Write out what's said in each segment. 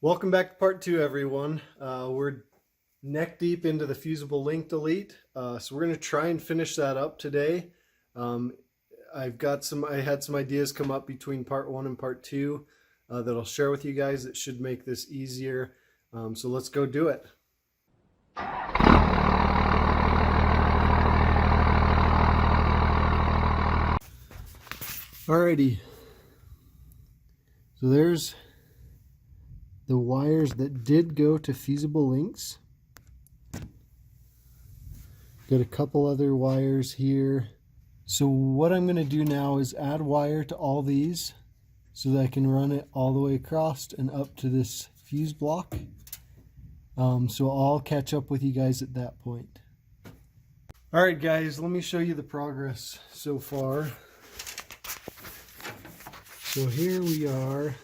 Welcome back to part two, everyone. We're neck deep into the Fusible link delete, so we're going to try and finish that up today. I had some ideas come up between part one and part two that I'll share with you guys. That should make this easier. So let's go do it. Alrighty. So there's the wires that did go to Fusible links. Got a couple other wires here. So what I'm going to do now is add wire to all these so that I can run it all the way across and up to this fuse block. So I'll catch up with you guys at that point. Alright guys, let me show you the progress so far. So here we are.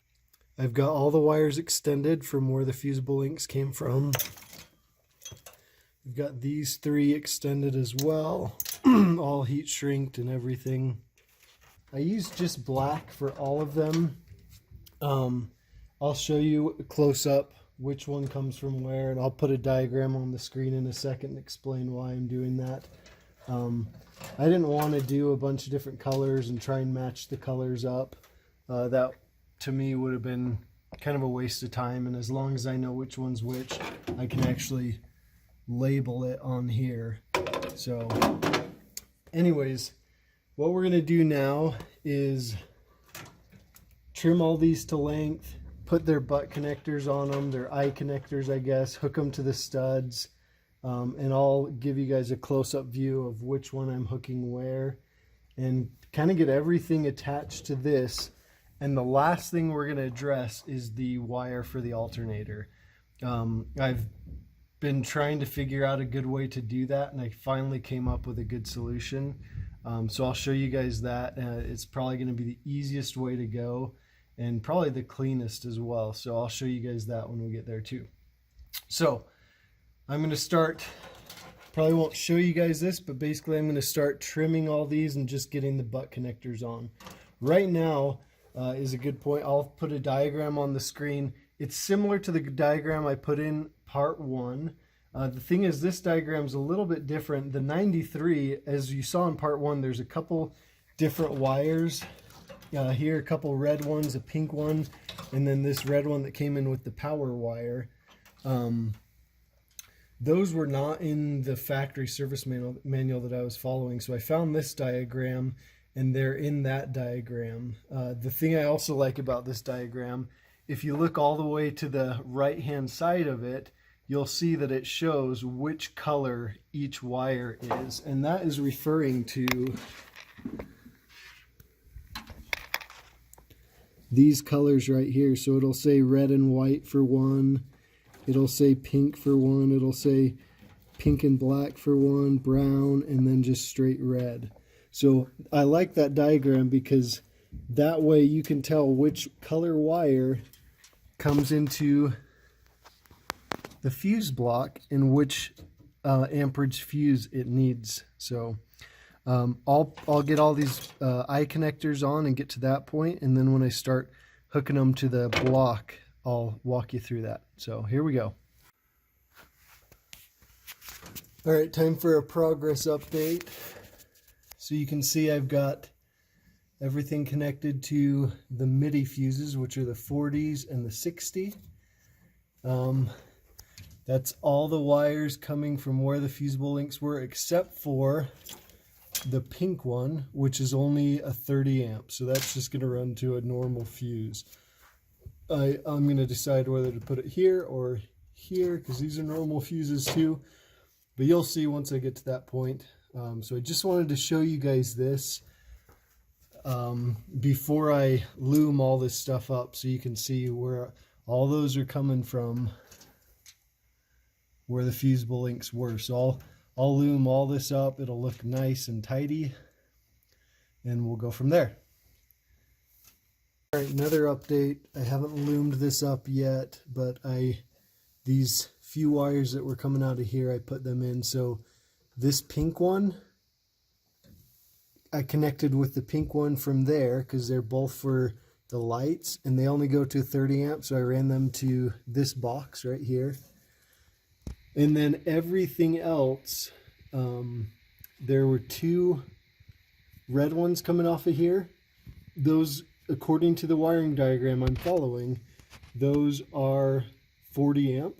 I've got all the wires extended from where the Fusible links came from. We've got these three extended as well, all heat shrinked and everything. I used just black for all of them. I'll show you a close-up which one comes from where, and I'll put a diagram on the screen in a second and explain why I'm doing that. I didn't want to do a bunch of different colors and try and match the colors up. That to me would have been kind of a waste of time, and as long as I know which one's which, I can actually label it on here. So anyways, what we're going to do now is trim all these to length, put their butt connectors on them, their eye connectors I guess, hook them to the studs, and I'll give you guys a close-up view of which one I'm hooking where, and kind of get everything attached to this. And the last thing we're going to address is the wire for the alternator. I've been trying to figure out a good way to do that, and I finally came up with a good solution. So I'll show you guys that. It's probably going to be the easiest way to go and probably the cleanest as well. So I'll show you guys that when we get there too. So I'm going to start, probably won't show you guys this, but basically I'm going to start trimming all these and just getting the butt connectors on. Right now, is a good point. I'll put a diagram on the screen. It's similar to the diagram I put in part one. The thing is, this diagram is a little bit different. The 93, as you saw in part one, there's a couple different wires. Here, a couple red ones, a pink one, and then this red one that came in with the power wire. Those were not in the factory service manual that I was following, so I found this diagram, and they're in that diagram. The thing I also like about this diagram, if you look all the way to the right hand side of it, you'll see that it shows which color each wire is, and that is referring to these colors right here. So it'll say red and white for one, it'll say pink for one, it'll say pink and black for one, brown, and then just straight red. So I like that diagram because that way you can tell which color wire comes into the fuse block and which amperage fuse it needs. So I'll get all these eye connectors on and get to that point, and then when I start hooking them to the block, I'll walk you through that. So here we go. All right, time for a progress update. So you can see I've got everything connected to the MIDI fuses, which are the 40s and the 60. That's all the wires coming from where the Fusible links were, except for the pink one, which is only a 30 amp. So that's just going to run to a normal fuse. I'm going to decide whether to put it here or here, because these are normal fuses too. But you'll see once I get to that point. So I just wanted to show you guys this before I loom all this stuff up, so you can see where all those are coming from, where the Fusible links were. So I'll loom all this up. It'll look nice and tidy, and we'll go from there. All right, another update. I haven't loomed this up yet, but these few wires that were coming out of here, I put them in. So this pink one, I connected with the pink one from there because they're both for the lights, and they only go to 30 amps, so I ran them to this box right here. And then everything else, there were 2 red ones coming off of here. Those, according to the wiring diagram I'm following, those are 40 amp,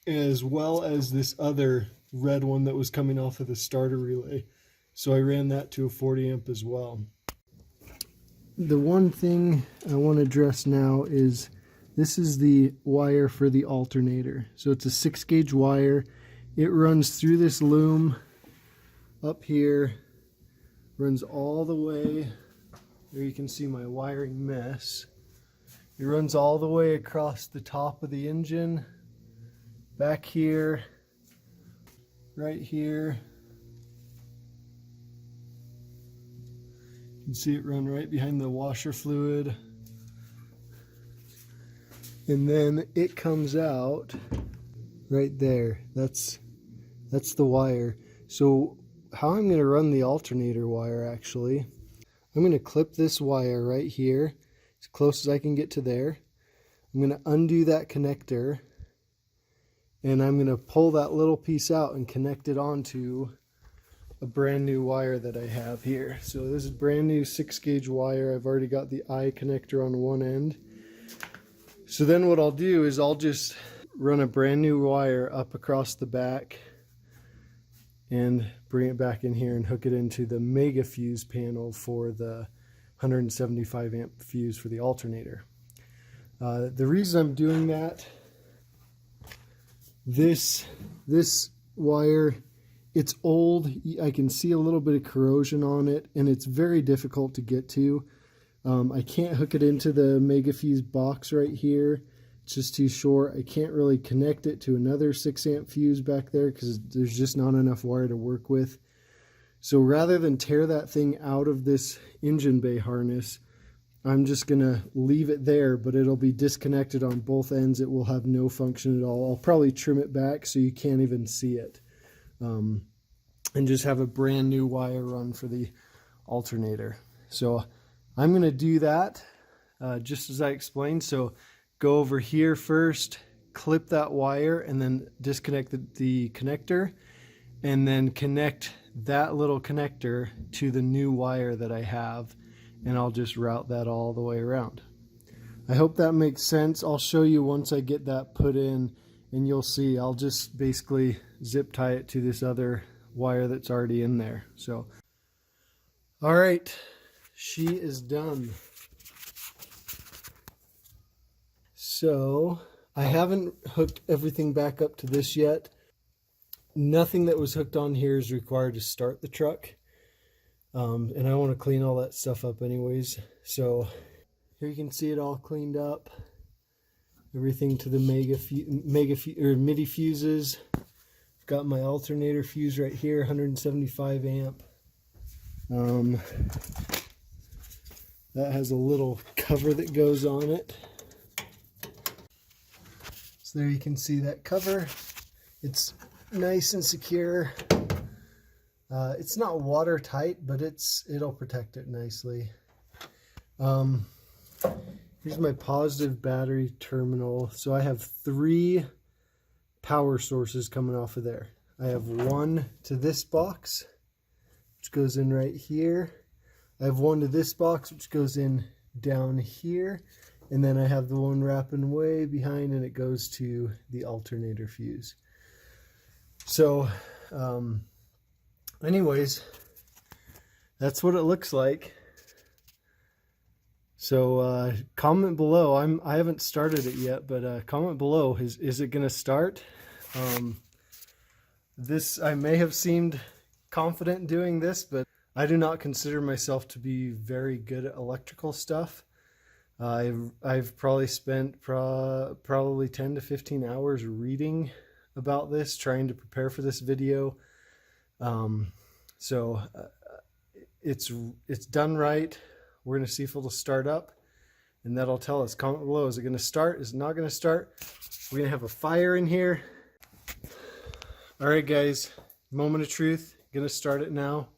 as well as this other red one that was coming off of the starter relay. So I ran that to a 40 amp as well. The one thing I want to address now is this is the wire for the alternator. So it's a 6-gauge wire. It runs through this loom up here, runs all the way. There you can see my wiring mess. It runs all the way across the top of the engine, back here, right here. You can see it run right behind the washer fluid. And then it comes out right there. That's the wire. So how I'm going to run the alternator wire, actually, I'm going to clip this wire right here as close as I can get to there. I'm going to undo that connector, and I'm going to pull that little piece out and connect it onto a brand new wire that I have here. So this is brand new 6-gauge wire. I've already got the eye connector on one end. So then what I'll do is I'll just run a brand new wire up across the back and bring it back in here and hook it into the mega fuse panel for the 175 amp fuse for the alternator. The reason I'm doing that, this wire, it's old. I can see a little bit of corrosion on it, and it's very difficult to get to. I can't hook it into the mega fuse box right here. It's just too short. I can't really connect it to another 6 amp fuse back there because there's just not enough wire to work with. So rather than tear that thing out of this engine bay harness, I'm just going to leave it there, but it'll be disconnected on both ends. It will have no function at all. I'll probably trim it back so you can't even see it. And just have a brand new wire run for the alternator. So I'm going to do that just as I explained. So go over here first, clip that wire, and then disconnect the connector, and then connect that little connector to the new wire that I have, and I'll just route that all the way around. I hope that makes sense. I'll show you once I get that put in, and you'll see I'll just basically zip tie it to this other wire that's already in there. So, all right, she is done. So I haven't hooked everything back up to this yet. Nothing that was hooked on here is required to start the truck. And I want to clean all that stuff up anyways. So here you can see it all cleaned up. Everything to the MIDI fuses. I've got my alternator fuse right here, 175 amp. That has a little cover that goes on it. So there you can see that cover. It's nice and secure. It's not watertight, but it'll protect it nicely. Here's my positive battery terminal. So I have 3 power sources coming off of there. I have one to this box, which goes in right here. I have one to this box, which goes in down here. And then I have the one wrapping way behind, and it goes to the alternator fuse. So, anyways, that's what it looks like. So, comment below. I haven't started it yet, but comment below. Is it going to start? I may have seemed confident doing this, but I do not consider myself to be very good at electrical stuff. I've probably spent probably 10 to 15 hours reading about this, trying to prepare for this video. So it's done right. We're going to see if it'll start up, and that'll tell us. Comment below. Is it going to start? Is it not going to start? We're going to have a fire in here. All right, guys. Moment of truth. Going to start it now.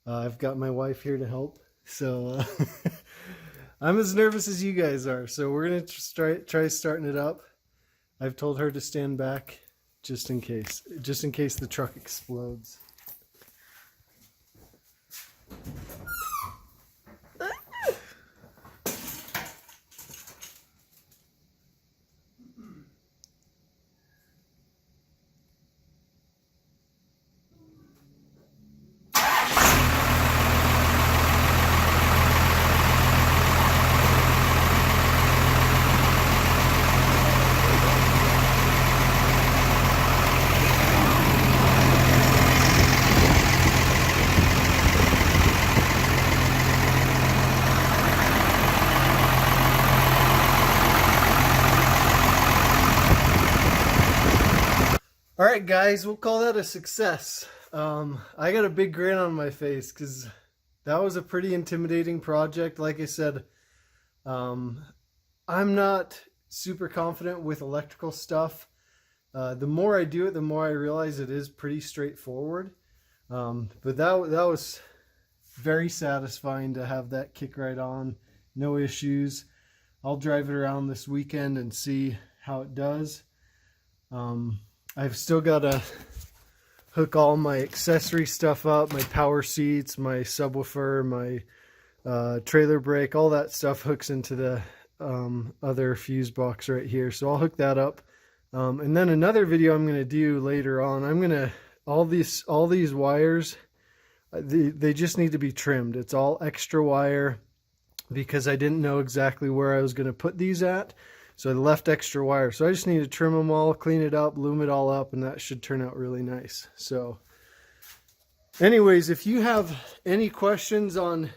I've got my wife here to help. So I'm as nervous as you guys are, so we're going to try starting it up. I've told her to stand back just in case the truck explodes. All right, guys, we'll call that a success. I got a big grin on my face because that was a pretty intimidating project. Like I said, I'm not super confident with electrical stuff. The more I do it, the more I realize it is pretty straightforward. But that was very satisfying to have that kick right on. No issues. I'll drive it around this weekend and see how it does. I've still got to hook all my accessory stuff up, my power seats, my subwoofer, my trailer brake, all that stuff hooks into the other fuse box right here. So I'll hook that up. And then another video I'm going to do later on, I'm going to, all these wires, they just need to be trimmed. It's all extra wire because I didn't know exactly where I was going to put these at. So I left extra wire. So I just need to trim them all, clean it up, loom it all up, and that should turn out really nice. So anyways, if you have any questions on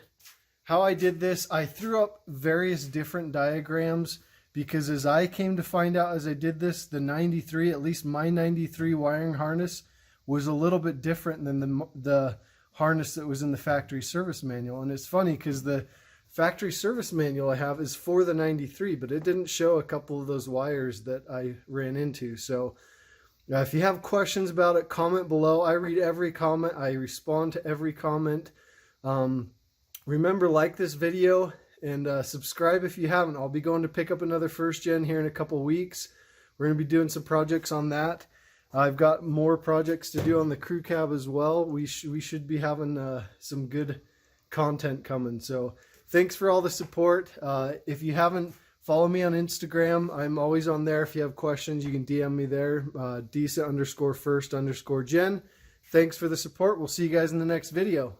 how I did this, I threw up various different diagrams because as I came to find out as I did this, the 93, at least my 93 wiring harness was a little bit different than the harness that was in the factory service manual. And it's funny because the factory service manual I have is for the 93, but it didn't show a couple of those wires that I ran into. So if you have questions about it, comment below. I read every comment. I respond to every comment. Remember, like this video and subscribe if you haven't. I'll be going to pick up another first gen here in a couple weeks. We're going to be doing some projects on that. I've got more projects to do on the crew cab as well. We should be having some good content coming. So thanks for all the support. If you haven't, follow me on Instagram. I'm always on there. If you have questions, you can DM me there. Disa_first_gen. Thanks for the support. We'll see you guys in the next video.